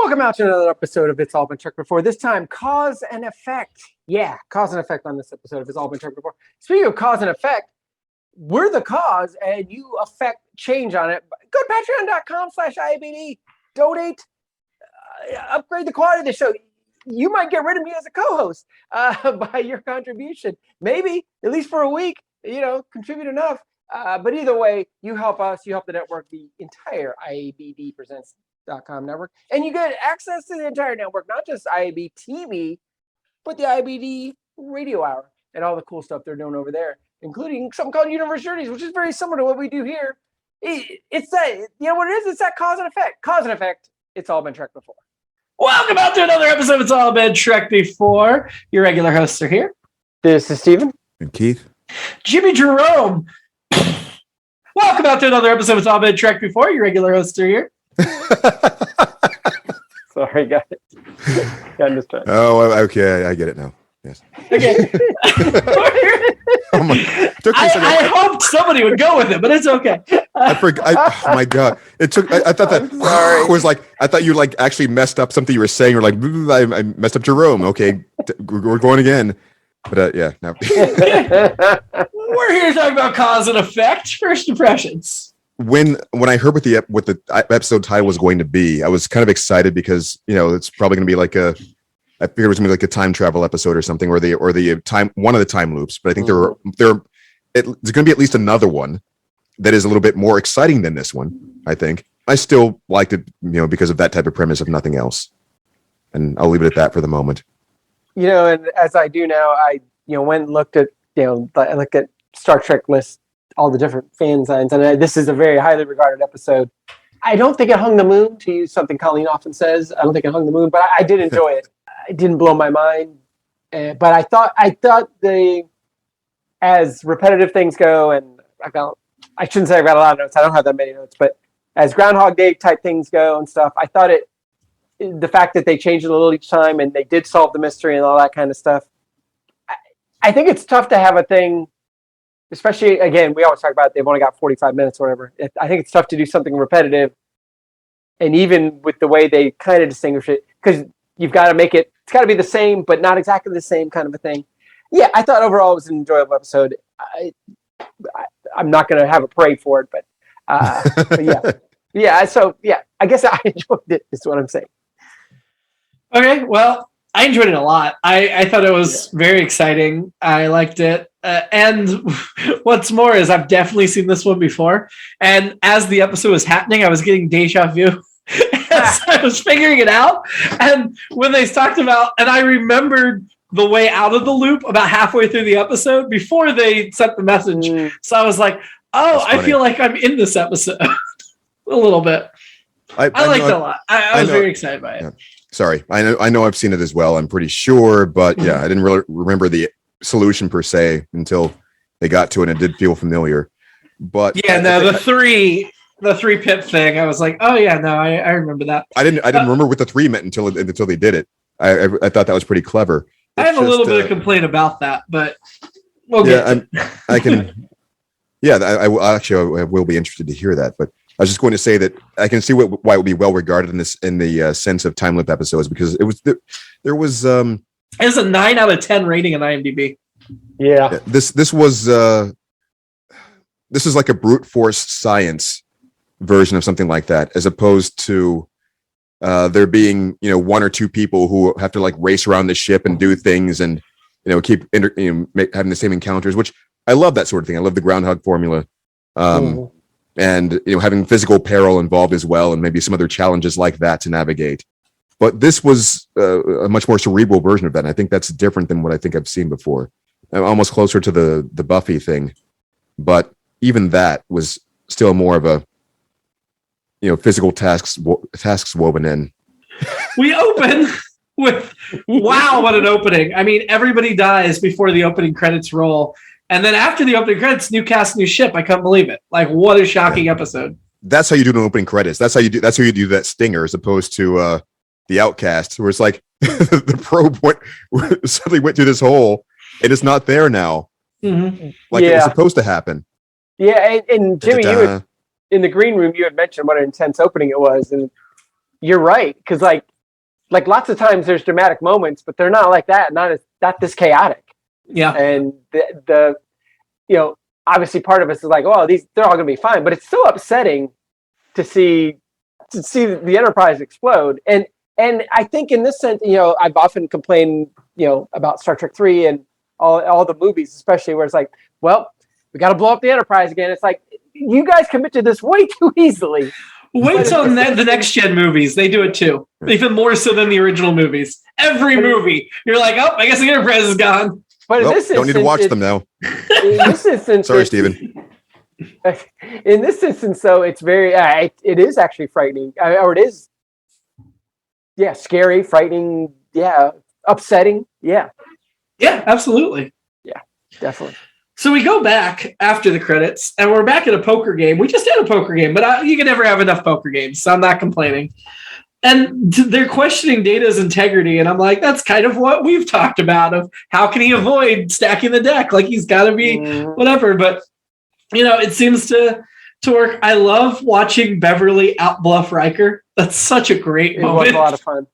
Welcome out to another episode of It's All Been Checked Before. This time, cause and effect. Yeah, cause and effect on this episode of It's All Been Checked Before. Speaking of cause and effect, we're the cause and you affect change on it. Go to patreon.com/IABD. Donate. Upgrade the quality of the show. You might get rid of me as a co-host by your contribution. Maybe, at least for a week, contribute enough. But either way, you help us, you help the network, the entire IABD Presents.com network. And you get access to the entire network, not just IAB TV, but the IABD Radio Hour and all the cool stuff they're doing over there, including something called Universe Journeys, which is very similar to what we do here. It's that, what it is? It's that cause and effect. Cause and effect. It's all been trekked before. Welcome out to another episode of It's All Been Trekked Before. Your regular hosts are here. This is Steven. And Keith. Jimmy-Jerome. Welcome out to another episode of It's All Been Trekked Before. Your regular hosts are here. Sorry, guys. Got distracted. Oh, okay. I get it now. Yes. Okay. I hoped somebody would go with it, but it's okay. I forgot. Oh my god! It took. I thought that was like. I thought you actually messed up something you were saying. You're like, I messed up Jerome. Okay, we're going again. But yeah, no. We're here to talk about cause and effect. First impressions. When I heard what the episode title was going to be, I was kind of excited because it's probably going to be like I figured it was going to be like a time travel episode or something, or the time, one of the time loops. But I think there's going to be at least another one that is a little bit more exciting than this one. I think I still liked it, because of that type of premise, if nothing else. And I'll leave it at that for the moment. And as I do now, I went and looked at I looked at Star Trek lists, all the different fan signs, and this is a very highly regarded episode. I don't think it hung the moon, to use something Colleen often says. I don't think it hung the moon, but I did enjoy it. It didn't blow my mind, but I thought as repetitive things go, and I shouldn't say I've got a lot of notes. I don't have that many notes, but as Groundhog Day type things go and stuff, I thought the fact that they changed it a little each time and they did solve the mystery and all that kind of stuff. I think it's tough to have a thing, especially, again, we always talk about they've only got 45 minutes or whatever. I think it's tough to do something repetitive. And even with the way they kind of distinguish it, because you've got to make it, it's got to be the same, but not exactly the same kind of a thing. Yeah, I thought overall it was an enjoyable episode. I'm not going to have a parade for it, but yeah. Yeah, so yeah, I guess I enjoyed it, is what I'm saying. Okay, well, I enjoyed it a lot. I thought it was very exciting. I liked it. And what's more is I've definitely seen this one before. And as the episode was happening, I was getting déjà vu. As I was figuring it out. And when they talked about, and I remembered the way out of the loop about halfway through the episode before they sent the message. So I was like, oh, I feel like I'm in this episode a little bit. I liked it a lot. I was very excited by it. Yeah. Sorry. I know I've seen it as well. I'm pretty sure, but yeah, I didn't really remember the solution per se until they got to it, and it did feel familiar. But yeah, no, the three pip thing, I was like, oh yeah, no, I remember that. I didn't remember what the 3 meant until they did it. I thought that was pretty clever. I have a little bit of complaint about that, but we'll get I can. Yeah, I will be interested to hear that. But I was just going to say that I can see why it would be well regarded in the sense of time loop episodes, because it was there was. It's a 9 out of 10 rating on IMDb. Yeah. This is like a brute force science version of something like that, as opposed to there being one or two people who have to race around the ship and do things and keep having the same encounters, which I love that sort of thing. I love the Groundhog formula, and having physical peril involved as well, and maybe some other challenges like that to navigate. But this was a much more cerebral version of that. And I think that's different than what I think I've seen before. Almost closer to the Buffy thing, but even that was still more of a physical tasks woven in. We open with wow, what an opening! I mean, everybody dies before the opening credits roll, and then after the opening credits, new cast, new ship. I couldn't believe it. What a shocking episode! That's how you do an opening credits. That's how you do that stinger, as opposed to the Outcast, where it's like the probe suddenly went through this hole and it's not there now. Mm-hmm. It was supposed to happen. Yeah, and Jimmy, you in the green room, you had mentioned what an intense opening it was, and you're right, because like lots of times there's dramatic moments, but they're not like that. Not this chaotic. Yeah. And the obviously part of us is like, oh, they're all going to be fine, but it's still upsetting to see the Enterprise explode. And I think in this sense, I've often complained, about Star Trek 3 and all the movies, especially where it's like, well, we got to blow up the Enterprise again. It's like, you guys commit to this way too easily. Wait till the next gen movies. They do it too. Even more so than the original movies. Every movie, you're like, oh, I guess the Enterprise is gone. But in this don't need to watch them now. In this instance, sorry, Stephen. In this instance, though, it's very, it is actually frightening, or it is, scary, frightening, upsetting, yeah, absolutely, yeah, definitely. So we go back after the credits, and we're back at a poker game. We just had a poker game, but you can never have enough poker games, so I'm not complaining. And they're questioning Data's integrity, and I'm like, that's kind of what we've talked about, of how can he avoid stacking the deck? Like, he's got to be whatever, but, it seems to work. I love watching Beverly outbluff Riker. That's such a great moment. It was a lot of fun.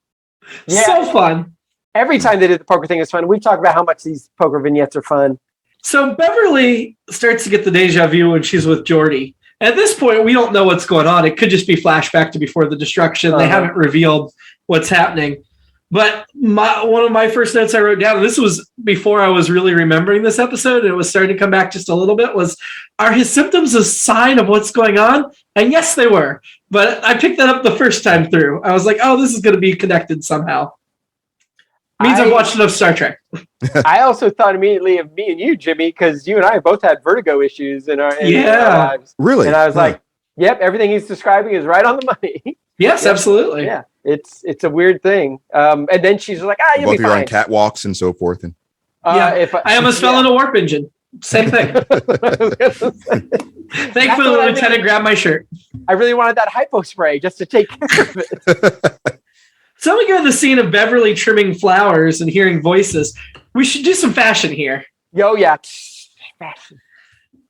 Yeah. So fun. Every time they did the poker thing is fun. We've talked about how much these poker vignettes are fun. So Beverly starts to get the deja vu when she's with Geordi. At this point, we don't know what's going on. It could just be flashback to before the destruction. They haven't revealed what's happening. But one of my first notes I wrote down, and this was before I was really remembering this episode, and it was starting to come back just a little bit, was, are his symptoms a sign of what's going on? And yes, they were. But I picked that up the first time through. I was like, oh, this is going to be connected somehow. Means I've watched enough Star Trek. I also thought immediately of me and you, Jimmy, because you and I both had vertigo issues in our lives. Really? And I was like, yep, everything he's describing is right on the money. Yes, absolutely. Yeah, it's a weird thing. And then she's like, you'll both be of you fine. on catwalks and so forth. And I almost fell in a warp engine. Same thing. Thankfully, the lieutenant grabbed my shirt. I really wanted that hypo spray just to take care of it. So we go to the scene of Beverly trimming flowers and hearing voices. We should do some fashion here. Yo, yeah. Fashion.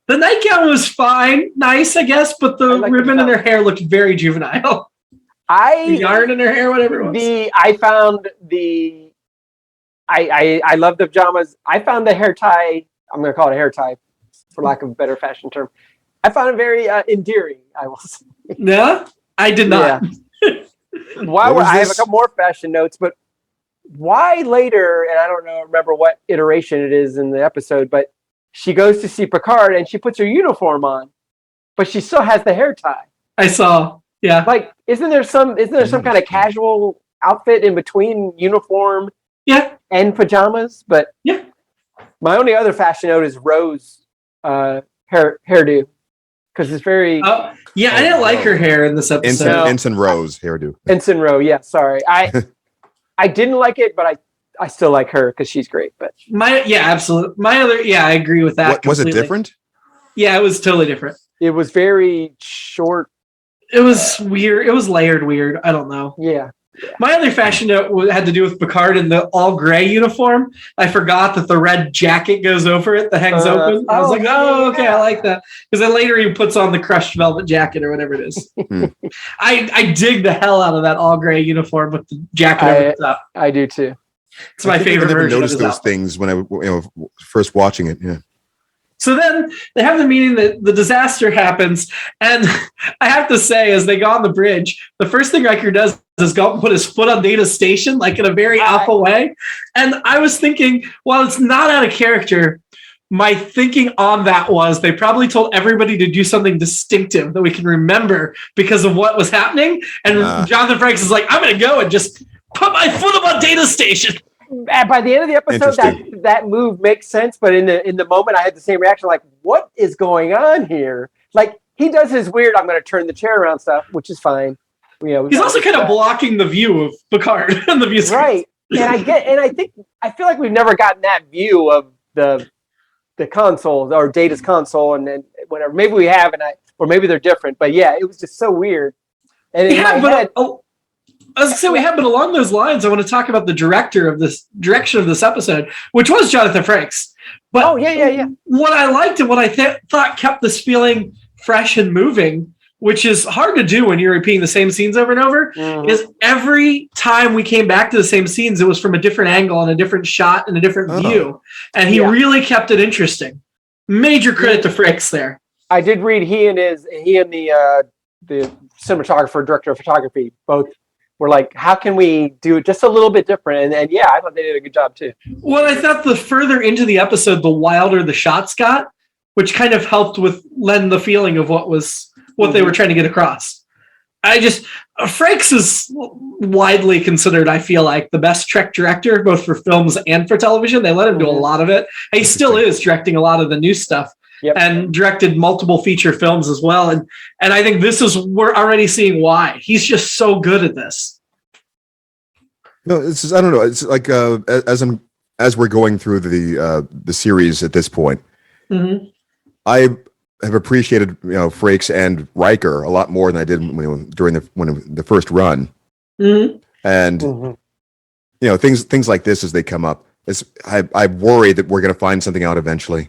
The nightgown was fine. Nice, I guess, but the ribbon in her hair looked very juvenile. The yarn in her hair, whatever it was. I love the pajamas. I found the hair tie, I'm going to call it a hair tie, for lack of a better fashion term. I found it very endearing, I will say. Yeah? I did not. Yeah. I have a couple more fashion notes, but why later, and I don't remember what iteration it is in the episode, but she goes to see Picard and she puts her uniform on, but she still has the hair tie. I saw, yeah. Like, isn't there some kind of casual outfit in between uniform and pajamas? But my only other fashion note is Rose hairdo. Because it's very... I didn't like her hair in this episode. Ensign Rose hairdo. Ensign Rose, yeah, sorry. I didn't like it, but I still like her because she's great. But absolutely. I agree with that. Was it different? Yeah, it was totally different. It was very short. It was weird. It was layered weird. I don't know. Yeah. My other fashion note had to do with Picard in the all gray uniform. I forgot that the red jacket goes over it that hangs open. I was like, okay, I like that. Because then later he puts on the crushed velvet jacket or whatever it is. I dig the hell out of that all gray uniform with the jacket over the top. I do too. It's my favorite version. I never noticed those things when I first watching it. Yeah. So then they have the meeting that the disaster happens. And I have to say, as they go on the bridge, the first thing Riker does is go up and put his foot on Data's station, like in a very alpha way. And I was thinking, while it's not out of character, my thinking on that was they probably told everybody to do something distinctive that we can remember because of what was happening. And Jonathan Frakes is like, I'm going to go and just put my foot up on Data's station. By the end of the episode, that move makes sense, but in the moment, I had the same reaction. Like, what is going on here? Like, he does his weird, I'm going to turn the chair around stuff, which is fine. He's also kind of blocking the view of Picard on the view screen. Right, I feel like we've never gotten that view of the console or Data's console and whatever. Maybe we have, or maybe they're different. But yeah, it was just so weird. And I was going to say we have, but along those lines, I want to talk about the direction of this episode, which was Jonathan Frakes. But what I liked and what I thought kept this feeling fresh and moving which is hard to do when you're repeating the same scenes over and over, is every time we came back to the same scenes, it was from a different angle and a different shot and a different view. And he really kept it interesting. Major credit to Frakes there. I did read he and the cinematographer, director of photography, both were like, how can we do it just a little bit different? And yeah, I thought they did a good job too. Well, I thought the further into the episode, the wilder the shots got, which kind of helped with lend the feeling of what they were trying to get across. Frakes is widely considered, I feel like, the best Trek director, both for films and for television. They let him do a lot of it. He still is directing a lot of the new stuff. Yep. And directed multiple feature films as well. And I think we're already seeing why. He's just so good at this. No, I don't know. It's like as we're going through the series at this point, I have appreciated Frakes and Riker a lot more than I did during the first run. And things like this as they come up, I worry that we're going to find something out eventually.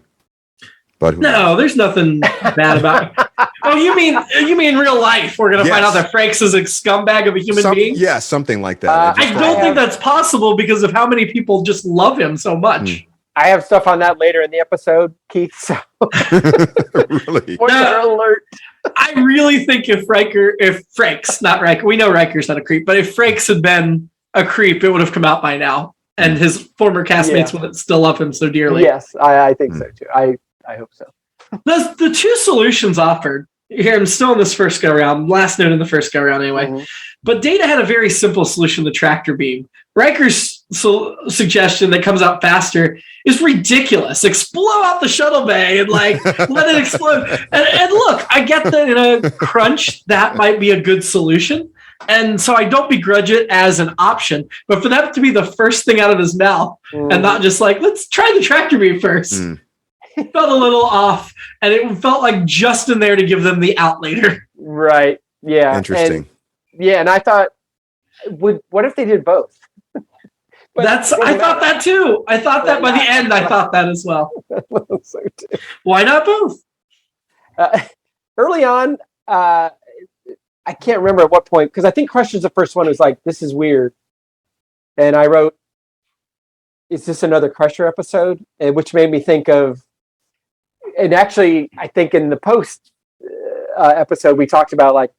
But no, there's nothing bad about it. Oh, you mean real life? We're gonna find out that Frakes is a scumbag of a human being? Yeah, something like that. I don't think that's possible because of how many people just love him so much. I have stuff on that later in the episode, Keith. So really? Alert. I really think if Frakes, not Riker, we know Riker's not a creep, but if Frakes had been a creep, it would have come out by now, and his former castmates would still love him so dearly. Yes, I think so too. I hope so. The two solutions offered here, I'm still in this first go round, last note in the first go round anyway, but Data had a very simple solution, the tractor beam. Riker's suggestion that comes out faster is ridiculous. Blow out the shuttle bay and let it explode. And look, I get that in a crunch, that might be a good solution. And so I don't begrudge it as an option, but for that to be the first thing out of his mouth and not just let's try the tractor beam first. It felt a little off, and it felt like just in there to give them the out later. Right. Yeah. Interesting. And I thought, what if they did both? I thought that too. I thought that by the end, I thought that as well. So too. Why not both? Early on, I can't remember at what point, because I think Crusher's the first one who's like, this is weird. And I wrote, is this another Crusher episode? Which made me think of, and actually, I think in the post episode, we talked about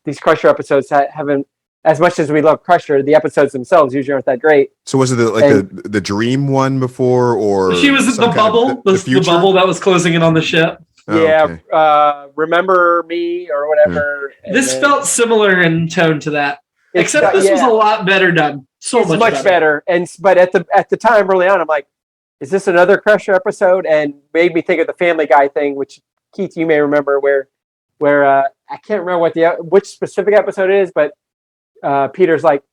these Crusher episodes haven't, as much as we love Crusher, the episodes themselves usually aren't that great. So was it the dream one before, or she was the bubble, the bubble that was closing in on the ship? Remember Me or whatever. This felt similar in tone to that, except this was a lot better done. Much better. But at the time early on, I'm like, is this another Crusher episode? And made me think of the Family Guy thing, which Keith, you may remember, where I can't remember which specific episode it is, but Peter's like,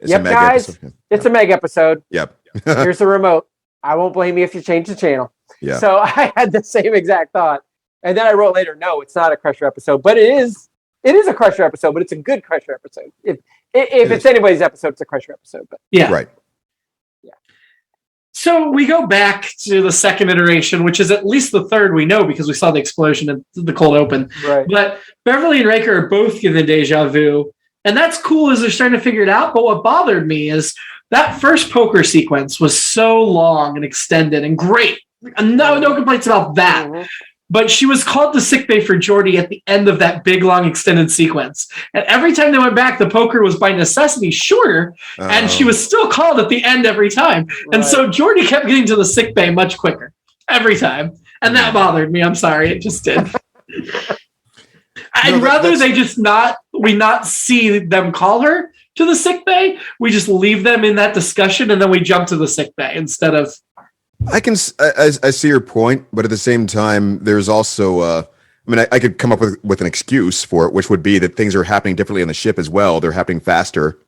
"Yep, guys, episode. It's a Meg episode. Yep. Here's the remote. I won't blame you if you change the channel." Yeah. So I had the same exact thought, and then I wrote later, "No, it's not a Crusher episode, but it is a Crusher episode, but it's a good Crusher episode. If it's anybody's episode, it's a Crusher episode." But yeah, right. So we go back to the second iteration, which is at least the third we know because we saw the explosion and the cold open. Right. But Beverly and Riker are both given deja vu. And that's cool as they're starting to figure it out. But what bothered me is that first poker sequence was so long and extended and great. No complaints about that. Mm-hmm. But she was called to sickbay for Geordi at the end of that big, long, extended sequence. And every time they went back, the poker was by necessity shorter, and she was still called at the end every time. Right. And so Geordi kept getting to the sickbay much quicker every time. And that bothered me. I'm sorry. It just did. I'd rather we not see them call her to the sickbay. We just leave them in that discussion, and then we jump to the sickbay instead of... I see your point, but at the same time, there's also, I could come up with an excuse for it, which would be that things are happening differently on the ship as well. They're happening faster.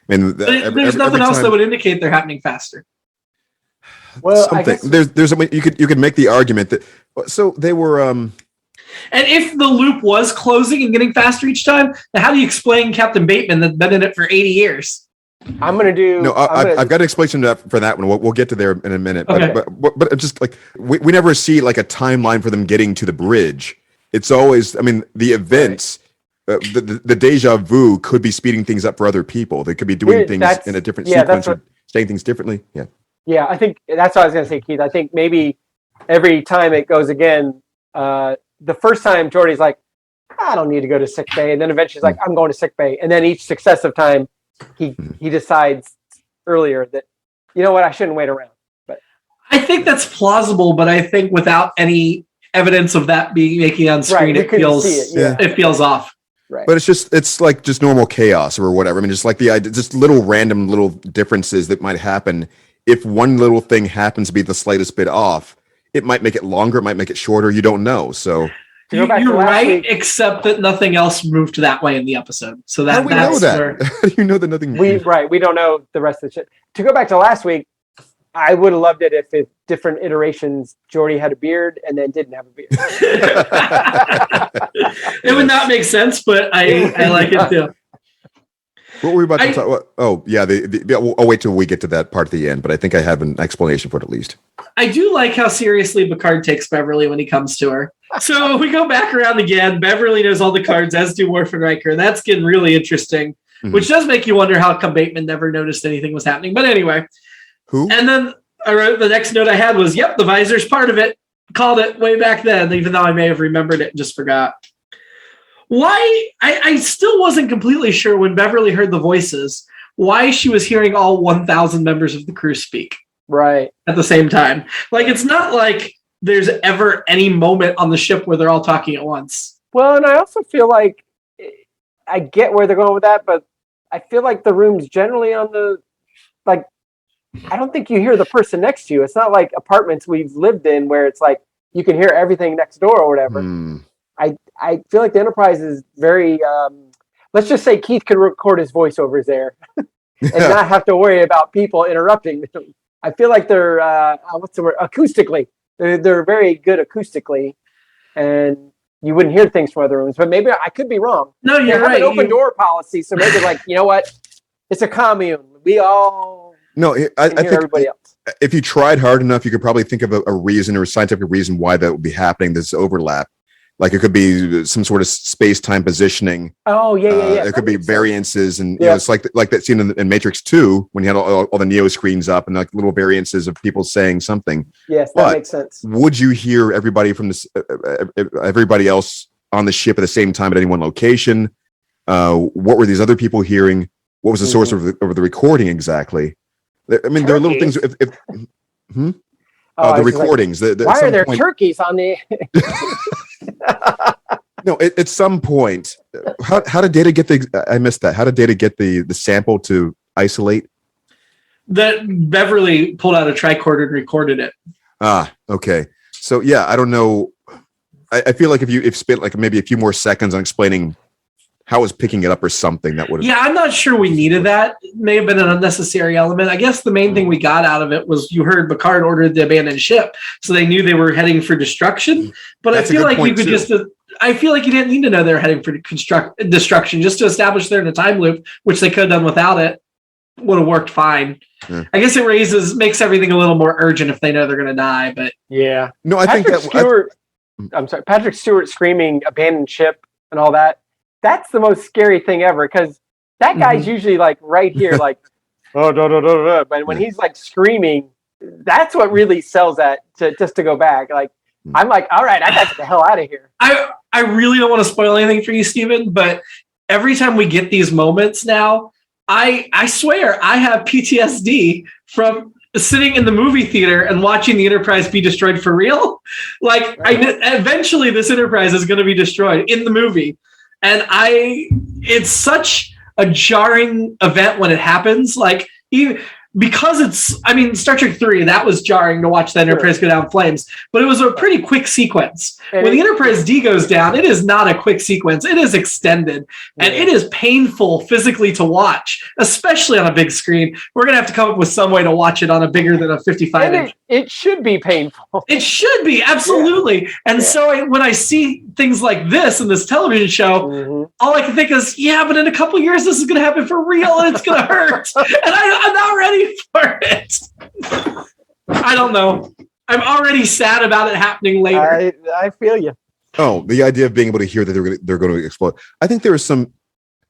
There's nothing else that would indicate they're happening faster. Well, I guess you could make the argument that so they were. And if the loop was closing and getting faster each time, then how do you explain Captain Bateman that's been in it for 80 years? I'm going to do... No, I've got an explanation for that one. We'll get to there in a minute. Okay. But just like, we never see like a timeline for them getting to the bridge. it's always, I mean, the events, the deja vu could be speeding things up for other people. They could be doing things in a different sequence or saying things differently. Yeah. Yeah, I think that's what I was going to say, Keith. I think maybe every time it goes again, the first time Geordi's like, I don't need to go to sick bay. And then eventually he's like, I'm going to sick bay. And then each successive time he decides earlier that, you know what, I shouldn't wait around. But I think that's plausible, but I think without any evidence of that being making on screen, it feels off. Right. But it's like just normal chaos or whatever. I mean, just like the idea, just random little differences that might happen. If one little thing happens to be the slightest bit off, it might make it longer, it might make it shorter. You don't know. So you're right, except that nothing else moved that way in the episode. So that's where how do you know that nothing moved? We don't know the rest of the shit. To go back to last week, I would have loved it if different iterations Geordi had a beard and then didn't have a beard. It would not make sense, but I like it too. What were we about to talk about? Oh, yeah. I'll wait till we get to that part at the end, but I think I have an explanation for it at least. I do like how seriously Picard takes Beverly when he comes to her. So we go back around again. Beverly knows all the cards, as do Worf and Riker. That's getting really interesting, which does make you wonder how come Bateman never noticed anything was happening. But anyway. Who? And then I wrote the next note I had was, yep, the visor's part of it. Called it way back then, even though I may have remembered it and just forgot. Why? I still wasn't completely sure when Beverly heard the voices, why she was hearing all 1,000 members of the crew speak. Right. At the same time. Like, it's not like there's ever any moment on the ship where they're all talking at once. Well, and I also feel like I get where they're going with that, but I feel like the room's generally on the, like, I don't think you hear the person next to you. It's not like apartments we've lived in where it's like you can hear everything next door or whatever. I feel like the Enterprise is very, let's just say Keith can record his voiceovers there and not have to worry about people interrupting them. I feel like they're, what's the word? Acoustically. They're very good acoustically, and you wouldn't hear things from other rooms. But maybe I could be wrong. No, you're right. They have an open door policy, so maybe like, you know what? It's a commune. We all... No, I think everybody else. If you tried hard enough, you could probably think of a reason or a scientific reason why that would be happening. This overlap, like it could be some sort of space-time positioning. Oh yeah. It could be variances, and you know, it's like that scene in Matrix 2 when you had all the Neo screens up and like little variances of people saying something. Yes, that makes sense. Would you hear everybody from this, everybody else on the ship at the same time at any one location? What were these other people hearing? What was the source of the recording exactly? I mean, there are little things. The recordings. Like, why are there turkeys on the? No, at some point, how did Data get the? I missed that. How did Data get the sample to isolate? That Beverly pulled out a tricorder and recorded it. Okay. So yeah, I don't know. I feel like if you spent like maybe a few more seconds on explaining how it was picking it up or something, that would have... Yeah, I'm not sure we needed that. It may have been an unnecessary element. I guess the main thing we got out of it was you heard Picard ordered the abandoned ship, so they knew they were heading for destruction. But that's I feel like you could I feel like you didn't need to know they were heading for destruction just to establish they're in a time loop, which they could have done without it. Would have worked fine. Yeah. I guess it makes everything a little more urgent if they know they're going to die. But yeah, no, I think that Patrick Stewart screaming abandoned ship and all that. That's the most scary thing ever, because that guy's usually like right here, like, but when he's like screaming, that's what really sells that just to go back. Like, I'm like, all right, I got to get the hell out of here. I really don't want to spoil anything for you, Steven, but every time we get these moments now, I swear I have PTSD from sitting in the movie theater and watching the Enterprise be destroyed for real. Like, eventually this Enterprise is going to be destroyed in the movie. And it's such a jarring event when it happens. Like, because Star Trek 3, that was jarring to watch the Enterprise go down flames, but it was a pretty quick sequence. When the Enterprise D goes down, it is not a quick sequence. It is extended, and it is painful physically to watch, especially on a big screen. We're going to have to come up with some way to watch it on a bigger than a 55-inch. It should be painful. It should be, absolutely. And so when I see things like this in this television show, all I can think is, yeah, but in a couple of years, this is going to happen for real, and it's going to hurt. And I'm not ready for it. I don't know. I'm already sad about it happening later. I feel you. Oh, the idea of being able to hear that they're going to explode. I think there was some,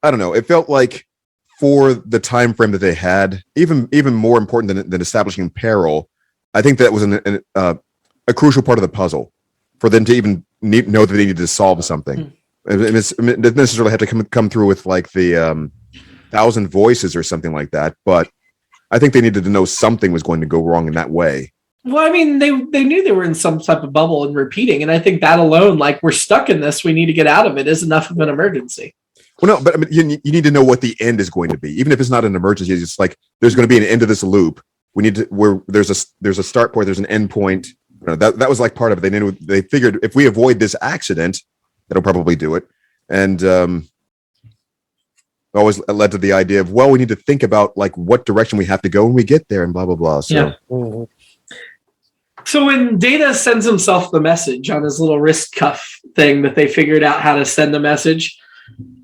I don't know. It felt like for the time frame that they had, even more important than establishing peril. I think that was a crucial part of the puzzle for them to even know that they needed to solve something. It didn't necessarily have to come through with like the 1,000 voices or something like that, but I think they needed to know something was going to go wrong in that way. Well, I mean, they knew they were in some type of bubble and repeating, and I think that alone, like, we're stuck in this, we need to get out of it, is enough of an emergency. Well, no, but I mean, you need to know what the end is going to be, even if it's not an emergency. It's like there's going to be an end to this loop. We need to where there's a start point, there's an end point. That was like part of it. They figured if we avoid this accident, it'll probably do it, and always led to the idea of, well, we need to think about like what direction we have to go when we get there, and blah blah blah. So. Yeah. Mm-hmm. So when Data sends himself the message on his little wrist cuff thing that they figured out how to send the message,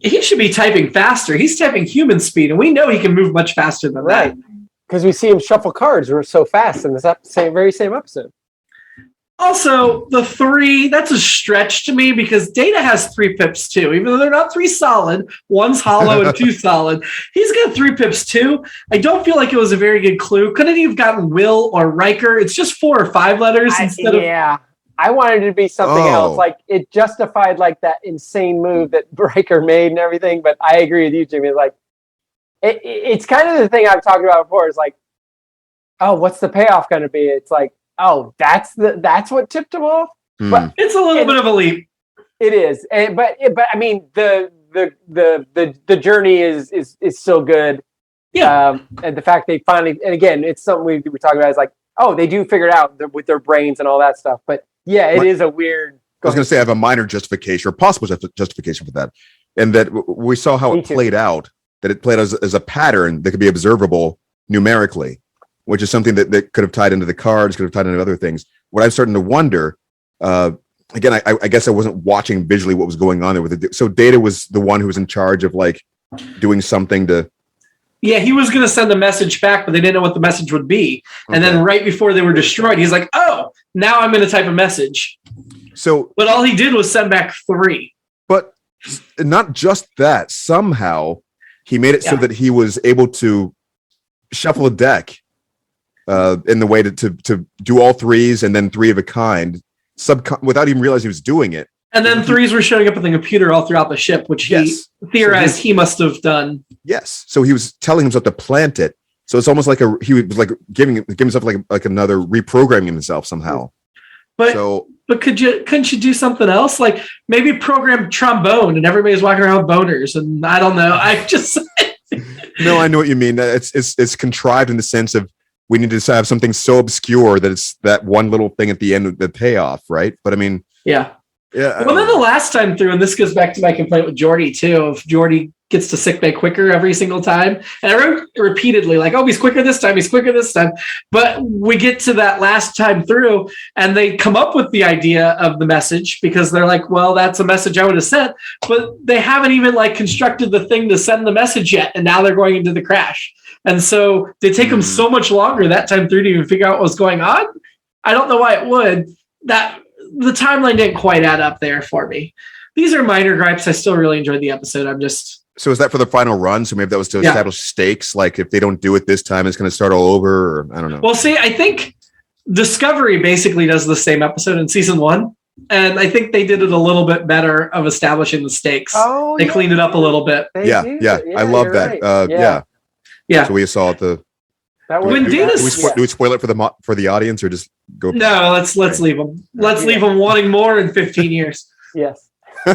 he should be typing faster. He's typing human speed, and we know he can move much faster than that. Because we see him shuffle cards so fast in this very same episode. Also, the 3, that's a stretch to me because Data has 3 pips too. Even though they're not 3 solid, one's hollow and 2 solid. He's got 3 pips too. I don't feel like it was a very good clue. Couldn't he have gotten Will or Riker? It's just 4 or 5 letters instead of... Yeah, I wanted it to be something else. Like, it justified like that insane move that Riker made and everything, but I agree with you, Jimmy. Like, it's kind of the thing I've talked about before. It's like, oh, what's the payoff going to be? It's like, oh, that's what tipped him off. But it's a little bit of a leap. It is, but I mean the journey is still good. Yeah, and the fact they finally, and again, it's something we talk about. Is like, oh, they do figure it out with their brains and all that stuff. But yeah, it is a weird. I was going to say I have a minor justification or possible justification for that, and that we saw how it played out. That it played as a pattern that could be observable numerically, which is something that could have tied into the cards, could have tied into other things. What I'm starting to wonder, again, I guess I wasn't watching visually what was going on there with it. So Data was the one who was in charge of like doing something to. Yeah, he was going to send a message back, but they didn't know what the message would be. Okay. And then right before they were destroyed, he's like, oh, now I'm going to type a message. So, but all he did was send back 3. But not just that. Somehow he made it so that he was able to shuffle a deck. In the way to do all 3s and then 3 of a kind, without even realizing he was doing it. And then 3s were showing up in the computer all throughout the ship, which he theorized he must have done. Yes, so he was telling himself to plant it. So it's almost like he was like giving himself like another reprogramming himself somehow. But couldn't you do something else? Like maybe program trombone and everybody's walking around with boners, and I don't know. I just no, I know what you mean. It's contrived in the sense of. We need to have something so obscure that it's that one little thing at the end of the payoff, right? But I mean, yeah. Well, then the last time through, and this goes back to my complaint with Geordi too, if Geordi gets to sickbay quicker every single time, and I wrote repeatedly like, oh, he's quicker this time, but we get to that last time through, and they come up with the idea of the message because they're like, well, that's a message I would have sent, but they haven't even like constructed the thing to send the message yet, and now they're going into the crash. And so they take them so much longer that time through to even figure out what's going on. I don't know why it would. That the timeline didn't quite add up there for me. These are minor gripes. I still really enjoyed the episode. So is that for the final run? So maybe that was to establish stakes. Like if they don't do it this time, it's going to start all over. Or, I don't know. Well, see, I think Discovery basically does the same episode in season 1. And I think they did it a little bit better of establishing the stakes. Oh, they cleaned it up a little bit. Yeah. I love that. Right. Yeah. So we saw the. When do we spoil it for the audience or just go? No, let's leave them. Let's leave them wanting more in 15 years. Yes. As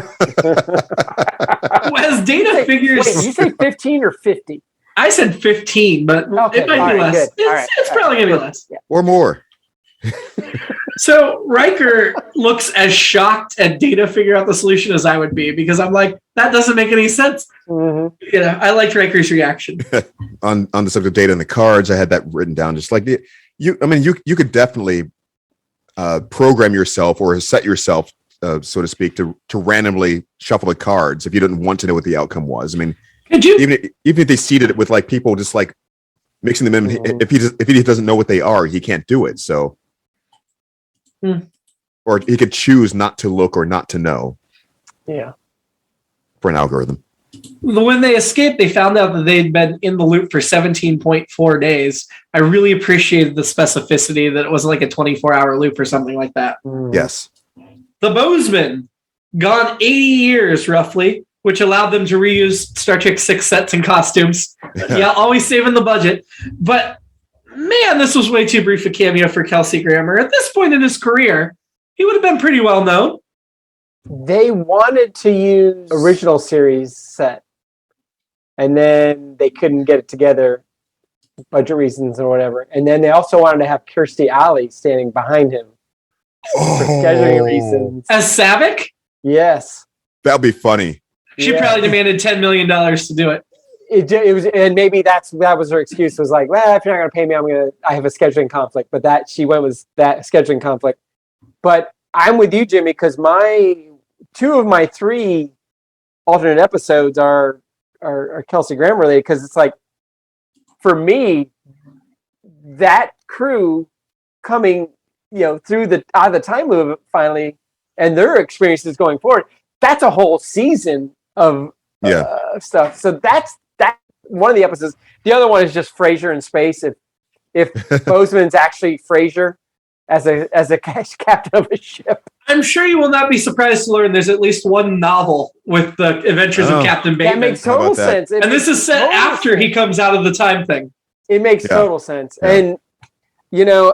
Data figures. Wait, did you say 15 or 50? I said 15, but it might be less. It's probably going to be less. Yeah. Or more. So Riker looks as shocked at Data figure out the solution as I would be, because I'm like, that doesn't make any sense. Mm-hmm. Yeah, I liked Riker's reaction. on the subject of Data and the cards, I had that written down. Just like you could definitely program yourself or set yourself, so to speak, to randomly shuffle the cards if you didn't want to know what the outcome was. I mean, even if they seeded it with like people just like mixing them in, if he doesn't know what they are, he can't do it. So. or he could choose not to look or not to know. Yeah. For an algorithm. When they escaped, they found out that they'd been in the loop for 17.4 days. I really appreciated the specificity that it was like a 24-hour loop or something like that. Yes. The Bozeman, gone 80 years roughly, which allowed them to reuse Star Trek 6 sets and costumes. Yeah, always saving the budget. But man, this was way too brief a cameo for Kelsey Grammer. At this point in his career, he would have been pretty well known. They wanted to use original series set, and then they couldn't get it together, budget reasons or whatever. And then they also wanted to have Kirstie Alley standing behind him for scheduling reasons. As Savick? Yes. That'd be funny. She probably demanded $10 million to do it. It was, and maybe that was her excuse. Was like, well, if you're not going to pay me, I have a scheduling conflict. But that she went with that scheduling conflict. But I'm with you, Jimmy, because two of my 3 alternate episodes are Kelsey Grammer related, because it's like, for me, that crew coming, through the out of the time loop finally, and their experiences going forward, that's a whole season of stuff. So that's one of the episodes. The other one is just Frasier in space. If Bozeman's actually Frasier as a captain of a ship. I'm sure you will not be surprised to learn there's at least one novel with the adventures of Captain Bateman. That makes total sense. And this is set after he comes out of the time thing. It makes total sense. Yeah.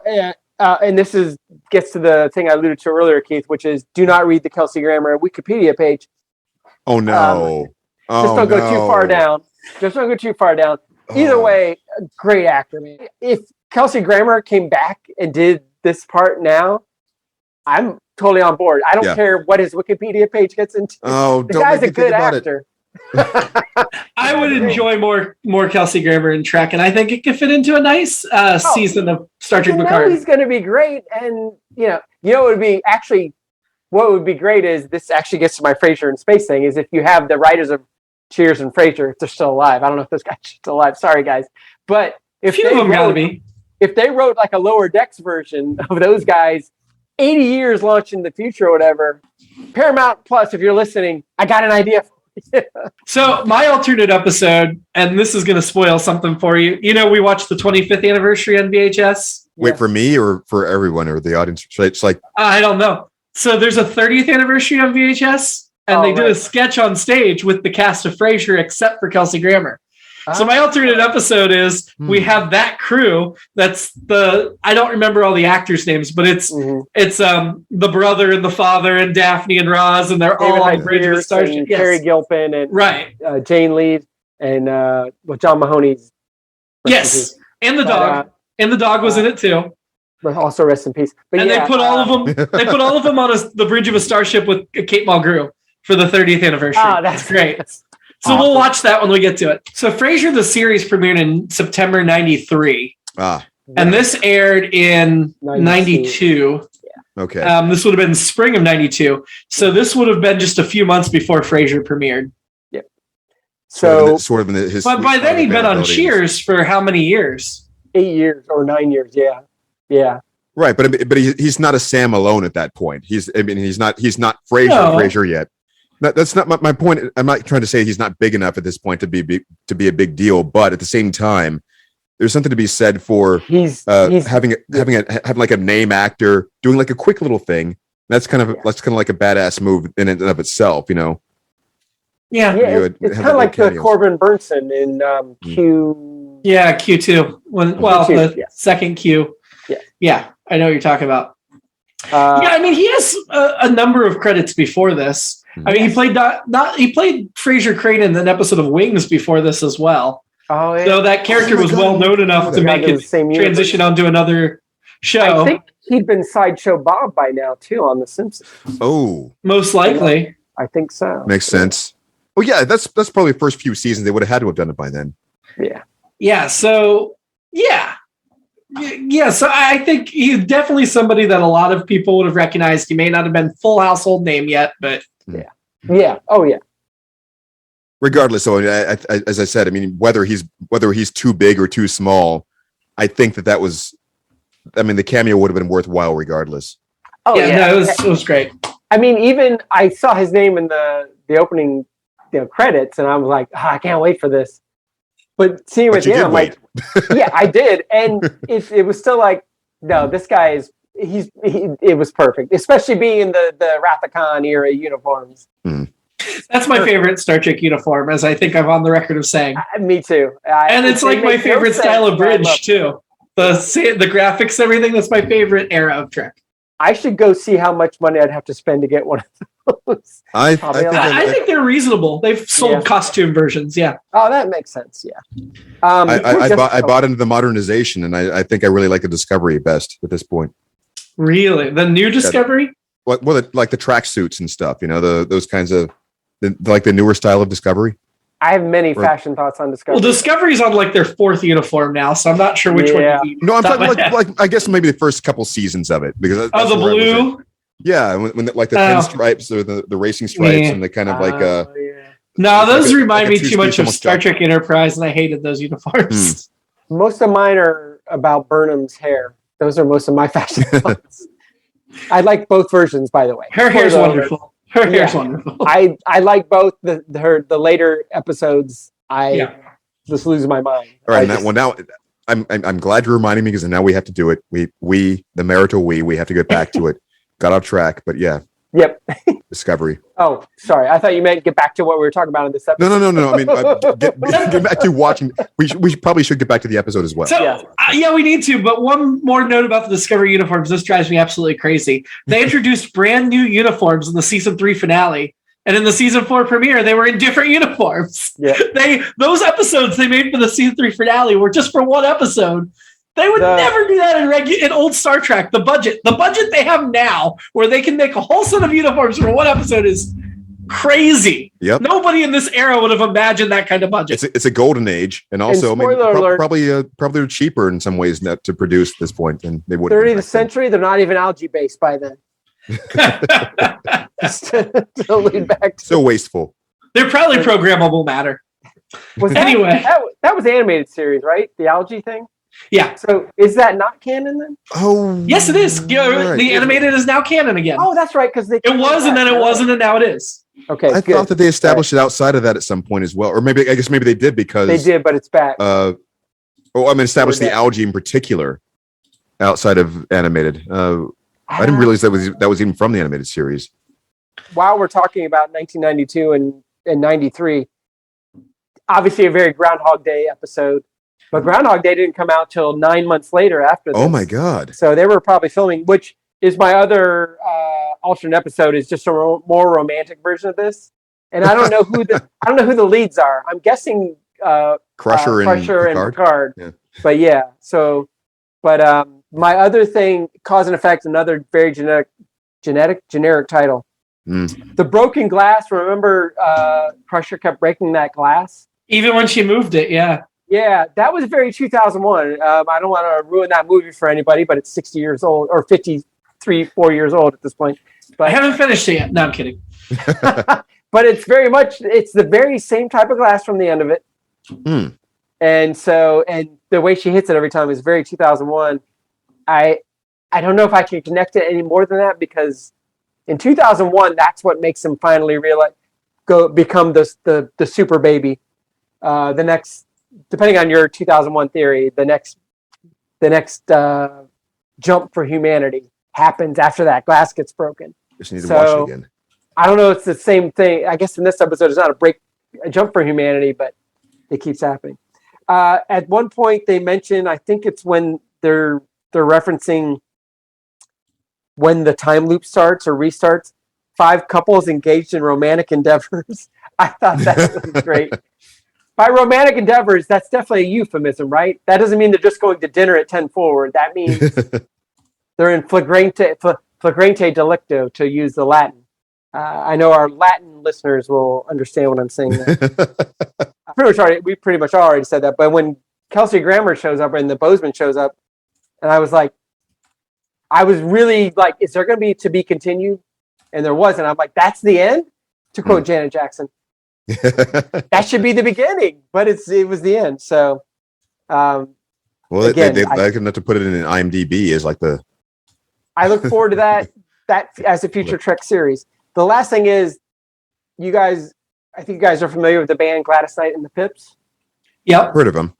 And, and this gets to the thing I alluded to earlier, Keith, which is do not read the Kelsey Grammer Wikipedia page. Oh, no. Just don't go too far down. Either way, great actor, man. If Kelsey Grammer came back and did this part now, I'm totally on board. I don't care what his Wikipedia page gets into. Oh, the guy's a good actor. I would enjoy more Kelsey Grammer in Trek, and I think it could fit into a nice season of Star Trek Picard. He's going to be great, and what would be great is this actually gets to my Frasier in space thing. Is if you have the writers of Cheers and Frasier, if they're still alive. I don't know if those guys are still alive. Sorry, guys, but if they wrote like a Lower Decks version of those guys, 80 years launched in the future or whatever, Paramount Plus, if you're listening, I got an idea. So my alternate episode, and this is going to spoil something for you. We watched the 25th anniversary on VHS. Wait, for me or for everyone or the audience? It's like I don't know. So there's a 30th anniversary on VHS, and they did a sketch on stage with the cast of Frasier, except for Kelsey Grammer. So my alternate episode is we have that crew. That's I don't remember all the actors' names, but it's the brother and the father and Daphne and Roz, and they're David all on the bridge of the starship. Carrie Gilpin and Jane Lead and John Mahoney's. Yes, and the dog. And the dog was in it too. But also rest in peace. But they put all of them. They put all of them on the bridge of a starship with Kate Mulgrew for the 30th anniversary. That's great. So we'll watch that when we get to it. So Frasier, the series, premiered in September 93. And this aired in 92. Yeah. Okay. This would have been spring of 92. So this would have been just a few months before Frasier premiered. Yep. So, but by then he'd been on Cheers for how many years? 8 years or 9 years. Yeah. Yeah. Right. But he's not a Sam Malone at that point. He's not Frasier yet. That's not my point. I'm not trying to say he's not big enough at this point to be a big deal, but at the same time, there's something to be said for having like a name actor doing like a quick little thing. That's kind of like a badass move in and of itself, Yeah, it's kind of like the Corbin Burnson in Q. Yeah, Q2. The second Q. Yeah, I know what you're talking about. He has a number of credits before this. I mean, he played Fraser Crane in an episode of Wings before this as well. Oh, yeah. So that character was well known enough to make it transition onto another show. I think he'd been Sideshow Bob by now too on The Simpsons. Oh, most likely. I think so. Makes sense. Oh yeah, that's probably the first few seasons. They would have had to have done it by then. Yeah. Yeah. So yeah. Yeah, so I think he's definitely somebody that a lot of people would have recognized. He may not have been full household name yet, but yeah, oh yeah. Regardless, so as I said, I mean, whether he's too big or too small, I think that was. I mean, the cameo would have been worthwhile regardless. Oh yeah, no, it was great. I mean, even I saw his name in the opening, credits, and I was like, I can't wait for this. But seeing him at the end, I'm like, yeah, I did, and it was still like, no, this guy is it was perfect, especially being in the Wrath of Khan era uniforms. That's my favorite Star Trek uniform, as I think I'm on the record of saying. Me too. And it's like my favorite style of bridge too. The graphics, everything. That's my favorite era of Trek. I should go see how much money I'd have to spend to get one of those. I think they're reasonable. They've sold costume versions. Yeah. Oh, that makes sense. Yeah. I bought into the modernization, and I think I really like the Discovery best at this point. Really, the new Discovery? Well, like the track suits and stuff. Those kinds of like the newer style of Discovery. I have many fashion thoughts on Discovery. Well, Discovery's on like their 4th uniform now, so I'm not sure which one. No, I'm talking like I guess maybe the first couple seasons of it, because the blue. Yeah, when like the thin stripes or the racing stripes and the kind of like No, those remind me too much of Star Trek Enterprise, and I hated those uniforms. Most of mine are about Burnham's hair. Those are most of my fashion thoughts. I like both versions, by the way. Her hair's wonderful. Her hair's wonderful. I like both the later episodes. I just lose my mind. All right, now I'm glad you're reminding me, because now we have to do it. We the marital we have to get back to it. Got off track, but yeah. Yep. Discovery. Oh, sorry. I thought you meant get back to what we were talking about in this episode. No. I mean, get back to watching. We probably should get back to the episode as well. So, we need to. But one more note about the Discovery uniforms. This drives me absolutely crazy. They introduced brand new uniforms in the season 3 finale, and in the season 4 premiere, they were in different uniforms. Yeah. Those episodes they made for the season 3 finale were just for one episode. They would never do that in old Star Trek. The budget they have now, where they can make a whole set of uniforms for one episode, is crazy. Yep. Nobody in this era would have imagined that kind of budget. It's a golden age, and also probably they're cheaper in some ways to produce at this point than they would. 30th century, they're not even algae based by then. To lead back to so wasteful. They're probably programmable matter. Anyway, that was the animated series, right? The algae thing. Yeah. So is that not canon then? Oh, yes, it is. The animated is now canon again. Oh, that's right. Because it was, and then it wasn't, and now it is. Okay. I thought that they established it outside of that at some point as well, or maybe they did, because they did, but it's back. Established the algae in particular outside of animated. I didn't realize that was even from the animated series. While we're talking about 1992 and 93, obviously a very Groundhog Day episode. But Groundhog Day didn't come out till 9 months later after this. Oh my God. So they were probably filming, which is my other alternate episode, is just a more romantic version of this. And I don't know who the leads are. I'm guessing Crusher and Picard. Yeah. But yeah, but my other thing, Cause and Effect, another very generic title. The broken glass. Remember, Crusher kept breaking that glass? Even when she moved it, yeah. Yeah, that was very 2001. I don't want to ruin that movie for anybody, but it's 60 years old, or 4 years old at this point. But I haven't finished it yet. No, I'm kidding. But it's it's the very same type of glass from the end of it. And the way she hits it every time is very 2001. I don't know if I can connect it any more than that, because in 2001, that's what makes him finally become the super baby. The next, depending on your 2001 theory, the next jump for humanity happens after that glass gets broken. Just need to watch it again. I don't know. It's the same thing. I guess in this episode, it's not a jump for humanity, but it keeps happening. At one point, they mention, I think it's when they're referencing when the time loop starts or restarts, 5 couples engaged in romantic endeavors. I thought that was great. By romantic endeavors, that's definitely a euphemism, right? That doesn't mean they're just going to dinner at 10 forward. That means they're in flagrante delicto, to use the Latin. I know our Latin listeners will understand what I'm saying there. We pretty much already said that. But when Kelsey Grammer shows up and the Bozeman shows up, and I was really like, is there going to be continued? And there wasn't. I'm like, that's the end? To quote Janet Jackson. That should be the beginning, but it was the end. So, well, again, they have to put it in an IMDb as like the. I look forward to that. that as a future Trek series. The last thing is, I think you guys are familiar with the band Gladys Knight and the Pips. Yep. Heard of them.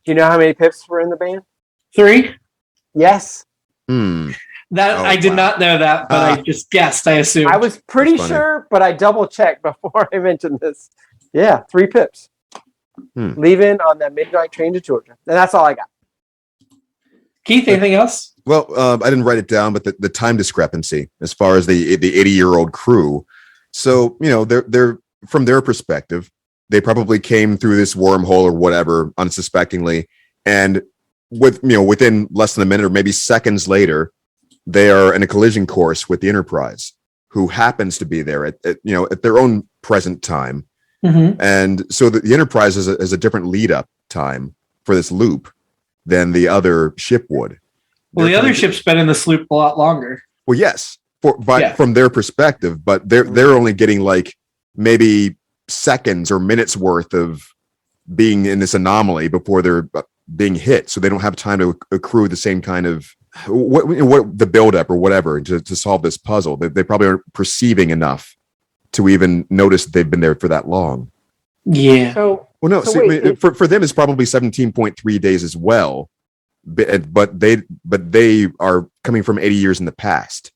Do you know how many Pips were in the band? 3. Yes. I did not know that, but I just guessed. I assumed. I was pretty sure, but I double checked before I mentioned this. Yeah, 3 Pips. Leaving on that midnight train to Georgia, and that's all I got. Keith, anything else? Well, I didn't write it down, but the time discrepancy as far as the 80-year-old crew. So they're from their perspective, they probably came through this wormhole or whatever unsuspectingly, and within less than a minute or maybe seconds later, they are in a collision course with the Enterprise, who happens to be there at their own present time. And so the Enterprise is a different lead up time for this loop than the other ship would. Well, the other ship's been in this loop a lot longer. Well, yes, from their perspective, but they're only getting like maybe seconds or minutes worth of being in this anomaly before they're being hit, so they don't have time to accrue the same kind of what the buildup or whatever to solve this puzzle. They probably aren't perceiving enough to even notice that they've been there for that long. Yeah. For them, it's probably 17.3 days as well, but they are coming from 80 years in the past.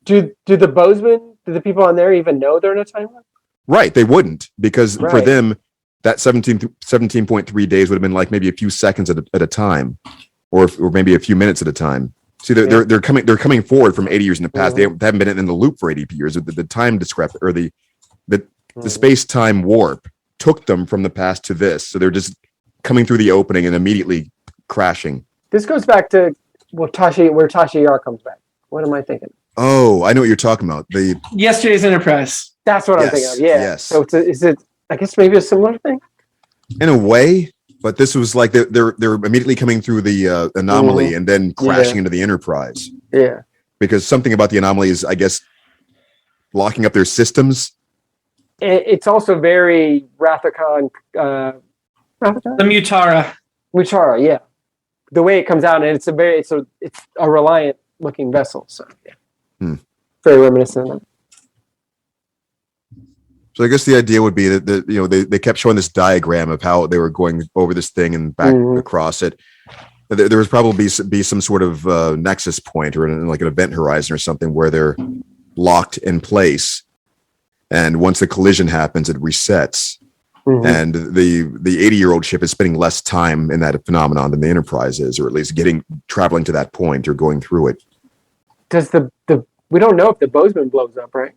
Do the Bozeman, do the people on there even know they're in a time loop? Right, they wouldn't, because for them, that 17.3 days would have been like maybe a few seconds at a time, or maybe a few minutes at a time. See, they're coming forward from 80 years in the past. They haven't been in the loop for 80 years. The time discrepancy or the space time warp took them from the past to this. So they're just coming through the opening and immediately crashing. This goes back to where Tasha Yar comes back. What am I thinking? Oh, I know what you're talking about. Yesterday's Enterprise. That's what I'm thinking of. Yeah. Yes. So is it? I guess maybe a similar thing. In a way, but this was like they're immediately coming through the anomaly and then crashing into the Enterprise. Yeah. Because something about the anomaly is, I guess, locking up their systems. It's also very Rathacon. The Mutara. Mutara, yeah. The way it comes out, and it's a Reliant looking vessel. So yeah. Very reminiscent of that. So I guess the idea would be that they kept showing this diagram of how they were going over this thing and back across it. There was probably be some sort of nexus point or like an event horizon or something where they're locked in place, and once the collision happens, it resets. And the 80-year-old ship is spending less time in that phenomenon than the Enterprise is, or at least traveling to that point or going through it. Does we don't know if the Bozeman blows up, right?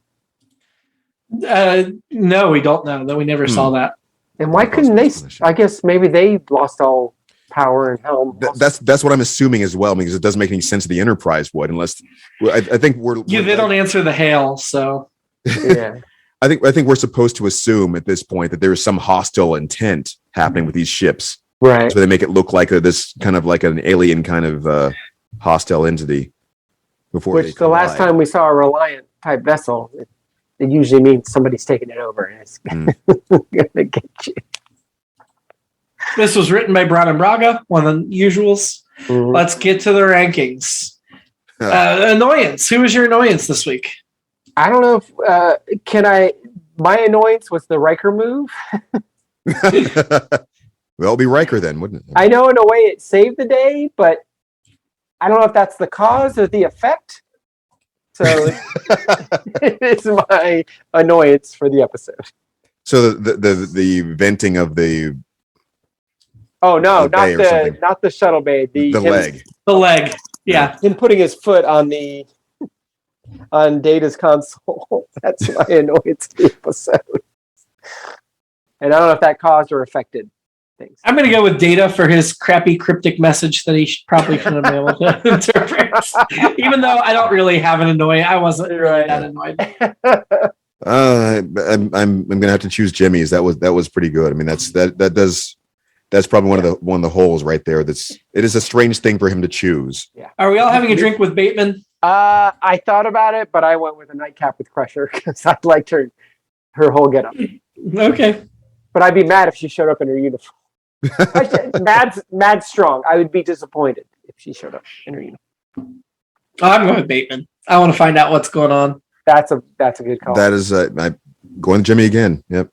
No, we don't know. That we never saw that. And why couldn't they? I guess maybe they lost all power and helm. That's what I'm assuming as well, because it doesn't make any sense that the Enterprise would, unless I think they don't answer the hail, so yeah. I think we're supposed to assume at this point that there is some hostile intent happening with these ships, right? So they make it look like this kind of like an alien kind of hostile entity. Which the last time we saw a Reliant type vessel, it usually means somebody's taking it over and it's gonna get you. This was written by Brown and Braga, one of the usuals. Let's get to the rankings. Annoyance. Who was your annoyance this week? I don't know if my annoyance was the Riker move. Well, it'll be Riker then, wouldn't it? I know in a way it saved the day, but I don't know if that's the cause or the effect. So it's my annoyance for the episode. So the venting of the not the shuttle bay, the leg. The leg. Yeah. Him putting his foot on Data's console. That's my annoyance to the episode. And I don't know if that caused or affected things. I'm going to go with Data for his crappy cryptic message that he probably shouldn't have been able to interpret. Even though I don't really have an annoyance, I wasn't really that annoyed. I'm going to have to choose Jimmy's. That was pretty good. I mean, that's probably one of the holes right there. It is a strange thing for him to choose. Yeah. Are we all having a drink with Bateman? I thought about it, but I went with a nightcap with Crusher because I liked her whole getup. Okay. But I'd be mad if she showed up in her uniform. Mad's strong. I would be disappointed if she showed up in her uniform. I'm going with Bateman. I want to find out what's going on. That's a good call. That is I going with Jimmy again. Yep.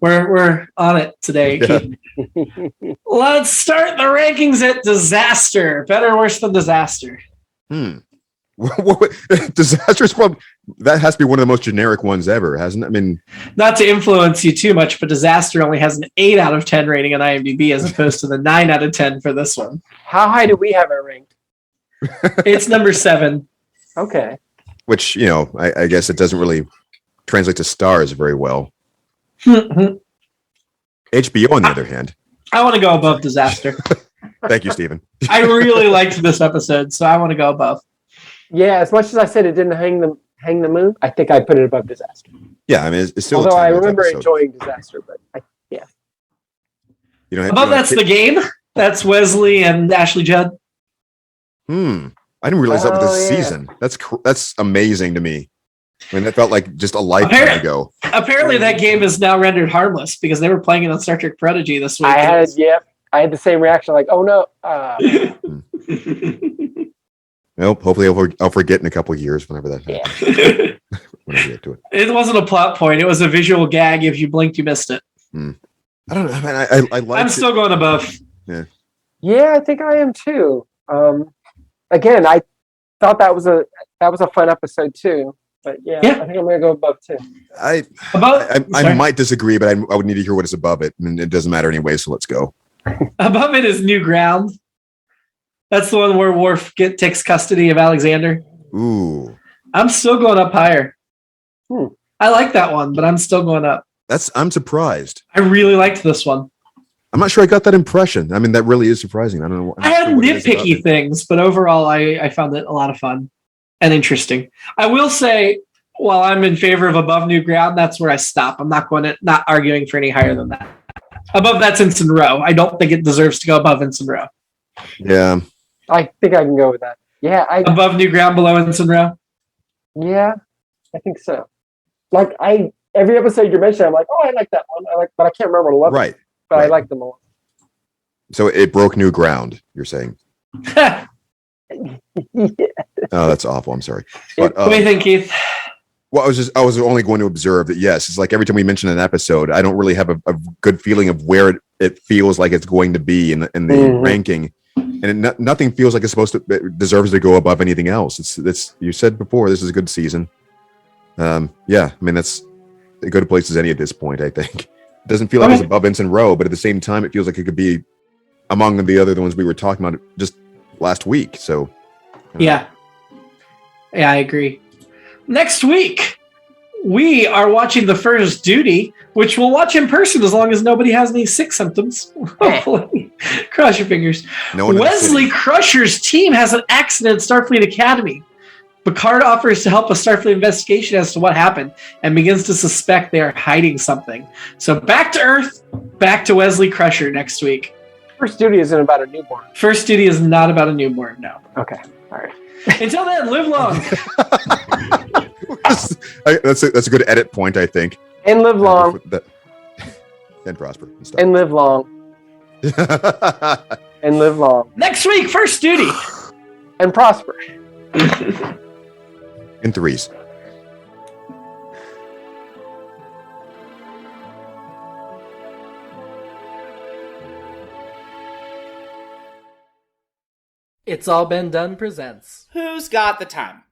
We're on it today. Yeah. Let's start the rankings at disaster. Better or worse than disaster? Disaster's probably that has to be one of the most generic ones ever, hasn't it? I mean, Not to influence you too much, but disaster only has an 8 out of 10 rating on IMDb as opposed to the 9 out of 10 for this one. How high do we have it ranked? It's number 7. Okay. which I guess it doesn't really translate to stars very well. I HBO, on the other hand. want to go above disaster. Thank you, Stephen. I really liked this episode, so I want to go above. Yeah, as much as I said it didn't hang the moon, I think I put it above disaster. Yeah, I mean, it's still. Although I remember enjoying disaster, but Above that's the game. That's Wesley and Ashley Judd. I didn't realize that was this season. That's amazing to me. I mean, that felt like just a lifetime ago. Apparently, that game is now rendered harmless because they were playing it on Star Trek Prodigy this week. I had the same reaction, like, oh no. Well, hopefully I'll forget in a couple of years whenever that happens. Yeah. When I get to it. It wasn't a plot point. It was a visual gag. If you blinked, you missed it. I don't know. I mean, I like. I'm still going above. Yeah, I think I am too. Again, I thought that was a fun episode too. But yeah. I think I'm gonna go above too. I might disagree, but I would need to hear what is above it, and it doesn't matter anyway. So let's go. Above it is New Ground. That's the one where Worf takes custody of Alexander. Ooh, I'm still going up higher. I like that one, but I'm still going up. I'm surprised. I really liked this one. I'm not sure I got that impression. I mean, that really is surprising. I don't know. I had nitpicky things, but overall, I found it a lot of fun and interesting. I will say, while I'm in favor of above New Ground, that's where I stop. I'm not arguing for any higher than that. Above that's Ensign Row. I don't think it deserves to go above Ensign Row. Yeah, I think I can go with that. Yeah, above New Ground, below Ensign Row. Yeah, I think so. Like every episode you're mentioning, I'm like, oh, I like that one. But I can't remember what I love. Right. But I like them all. So it broke new ground, you're saying? Yeah. Oh, that's awful. I'm sorry. But, what do you think, Keith? Well, I was only going to observe that, yes, it's like every time we mention an episode, I don't really have a good feeling of where it feels like it's going to be in the ranking. And nothing feels like it deserves to go above anything else. It's you said before, this is a good season. I mean, that's a good place as any at this point, I think. It doesn't feel like it's above Ensign Row, but at the same time, it feels like it could be among the other ones we were talking about just last week. So, yeah, I agree. Next week, we are watching The First Duty, which we'll watch in person as long as nobody has any sick symptoms. Hopefully. Cross your fingers. Wesley Crusher's team has an accident at Starfleet Academy. Picard offers to help a Starfleet investigation as to what happened and begins to suspect they are hiding something. So back to Earth, back to Wesley Crusher next week. First Duty isn't about a newborn. First Duty is not about a newborn, no. Okay, all right. Until then, live long. That's a good edit point, I think. And live long. And prosper. And live long. And live long. Next week, First Duty. And prosper. In threes. It's All Been Done presents Who's Got the Time?